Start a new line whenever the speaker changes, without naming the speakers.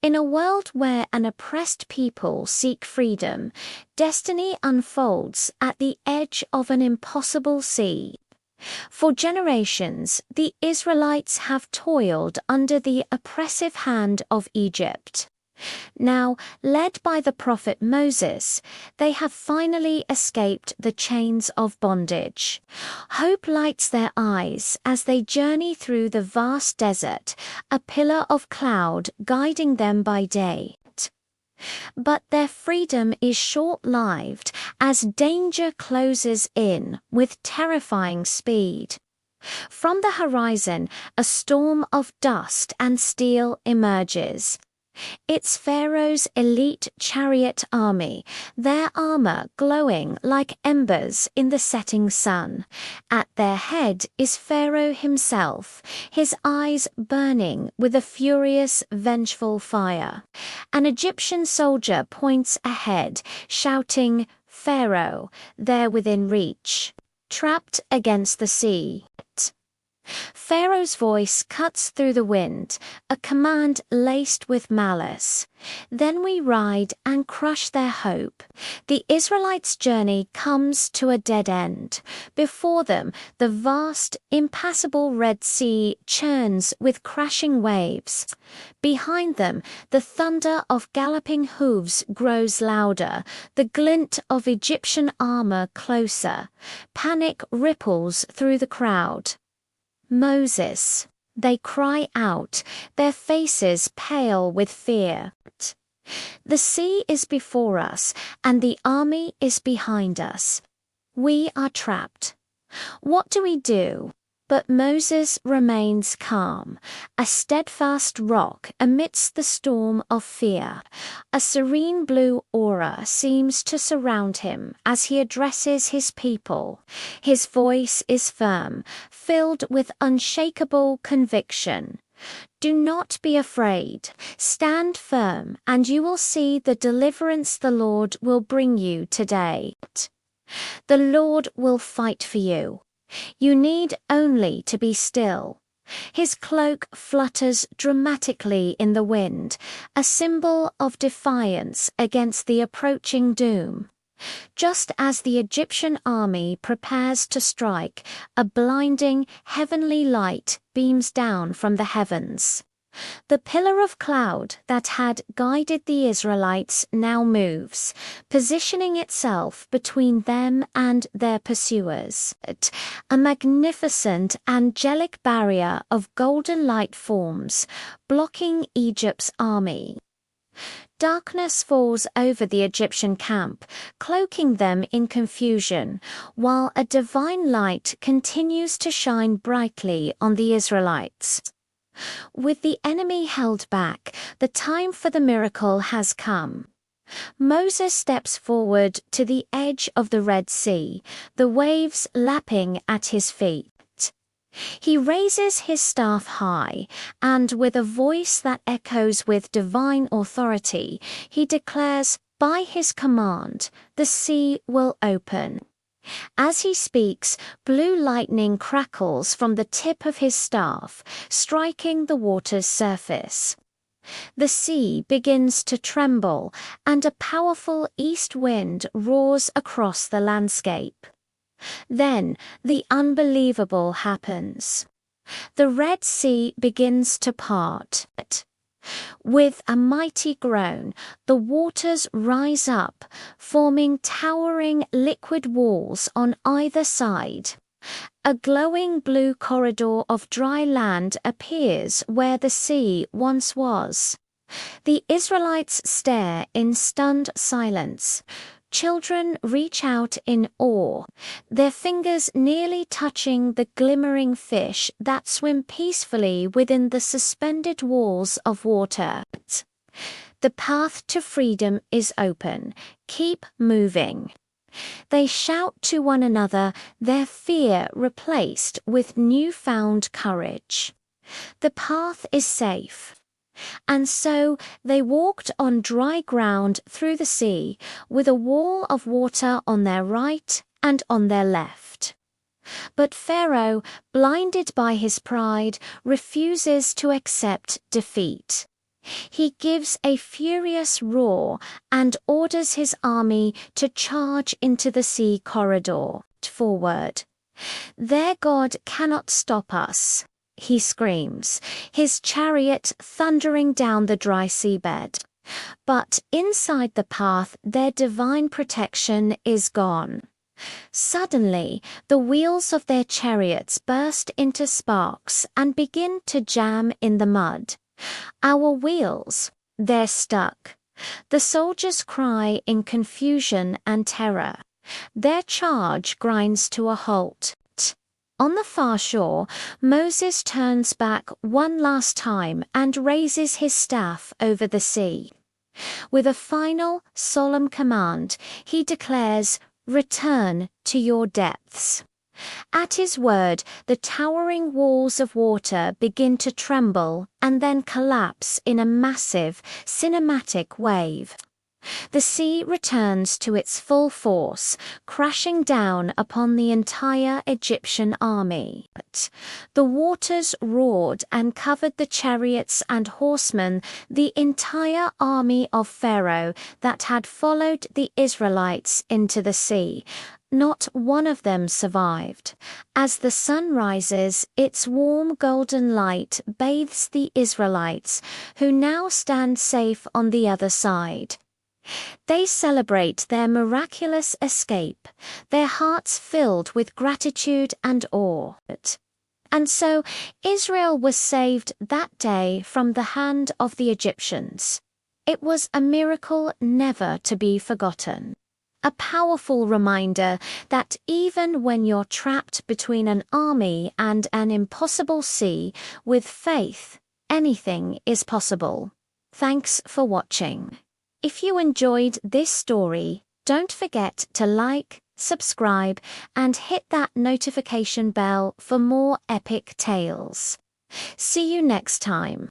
In a world where an oppressed people seek freedom, destiny unfolds at the edge of an impossible sea. For generations, the Israelites have toiled under the oppressive hand of Egypt. Now, led by the prophet Moses, they have finally escaped the chains of bondage. Hope lights their eyes as they journey through the vast desert, a pillar of cloud guiding them by day. But their freedom is short-lived as danger closes in with terrifying speed. From the horizon, a storm of dust and steel emerges. It's Pharaoh's elite chariot army, their armor glowing like embers in the setting sun. At their head is Pharaoh himself, his eyes burning with a furious, vengeful fire. An Egyptian soldier points ahead, shouting, "Pharaoh, they're within reach, trapped against the sea." Pharaoh's voice cuts through the wind, a command laced with malice. Then we ride and crush their hope. The Israelites' journey comes to a dead end. Before them, the vast, impassable Red Sea churns with crashing waves. Behind them, the thunder of galloping hooves grows louder, the glint of Egyptian armor closer. Panic ripples through the crowd. "Moses," they cry out, their faces pale with fear. The sea is before us, and the army is behind us. We are trapped. What do we do? But Moses remains calm, a steadfast rock amidst the storm of fear. A serene blue aura seems to surround him as he addresses his people. His voice is firm, filled with unshakable conviction. "Do not be afraid. Stand firm, and you will see the deliverance the Lord will bring you today. The Lord will fight for you. You need only to be still." His cloak flutters dramatically in the wind, a symbol of defiance against the approaching doom. Just as the Egyptian army prepares to strike, a blinding, heavenly light beams down from the heavens. The pillar of cloud that had guided the Israelites now moves, positioning itself between them and their pursuers. A magnificent angelic barrier of golden light forms, blocking Egypt's army. Darkness falls over the Egyptian camp, cloaking them in confusion, while a divine light continues to shine brightly on the Israelites. With the enemy held back, the time for the miracle has come. Moses steps forward to the edge of the Red Sea, the waves lapping at his feet. He raises his staff high, and with a voice that echoes with divine authority, he declares, "By his command, the sea will open." As he speaks, blue lightning crackles from the tip of his staff, striking the water's surface. The sea begins to tremble, and a powerful east wind roars across the landscape. Then the unbelievable happens. The Red Sea begins to part. With a mighty groan, the waters rise up, forming towering liquid walls on either side. A glowing blue corridor of dry land appears where the sea once was. The Israelites stare in stunned silence. Children reach out in awe, their fingers nearly touching the glimmering fish that swim peacefully within the suspended walls of water. The path to freedom is open. Keep moving. They shout to one another, their fear replaced with newfound courage. The path is safe. And so they walked on dry ground through the sea, with a wall of water on their right and on their left. But Pharaoh, blinded by his pride, refuses to accept defeat. He gives a furious roar and orders his army to charge into the sea corridor, forward. Their God cannot stop us, he screams, his chariot thundering down the dry seabed. But inside the path, their divine protection is gone. Suddenly, the wheels of their chariots burst into sparks and begin to jam in the mud. Our wheels, they're stuck. The soldiers cry in confusion and terror. Their charge grinds to a halt. On the far shore, Moses turns back one last time and raises his staff over the sea. With a final, solemn command, he declares, "Return to your depths." At his word, the towering walls of water begin to tremble and then collapse in a massive, cinematic wave. The sea returns to its full force, crashing down upon the entire Egyptian army. The waters roared and covered the chariots and horsemen, the entire army of Pharaoh that had followed the Israelites into the sea. Not one of them survived. As the sun rises, its warm golden light bathes the Israelites, who now stand safe on the other side. They celebrate their miraculous escape, their hearts filled with gratitude and awe. And so Israel was saved that day from the hand of the Egyptians. It was a miracle never to be forgotten. A powerful reminder that even when you're trapped between an army and an impossible sea, with faith, anything is possible. Thanks for watching. If you enjoyed this story, don't forget to like, subscribe, and hit that notification bell for more epic tales. See you next time.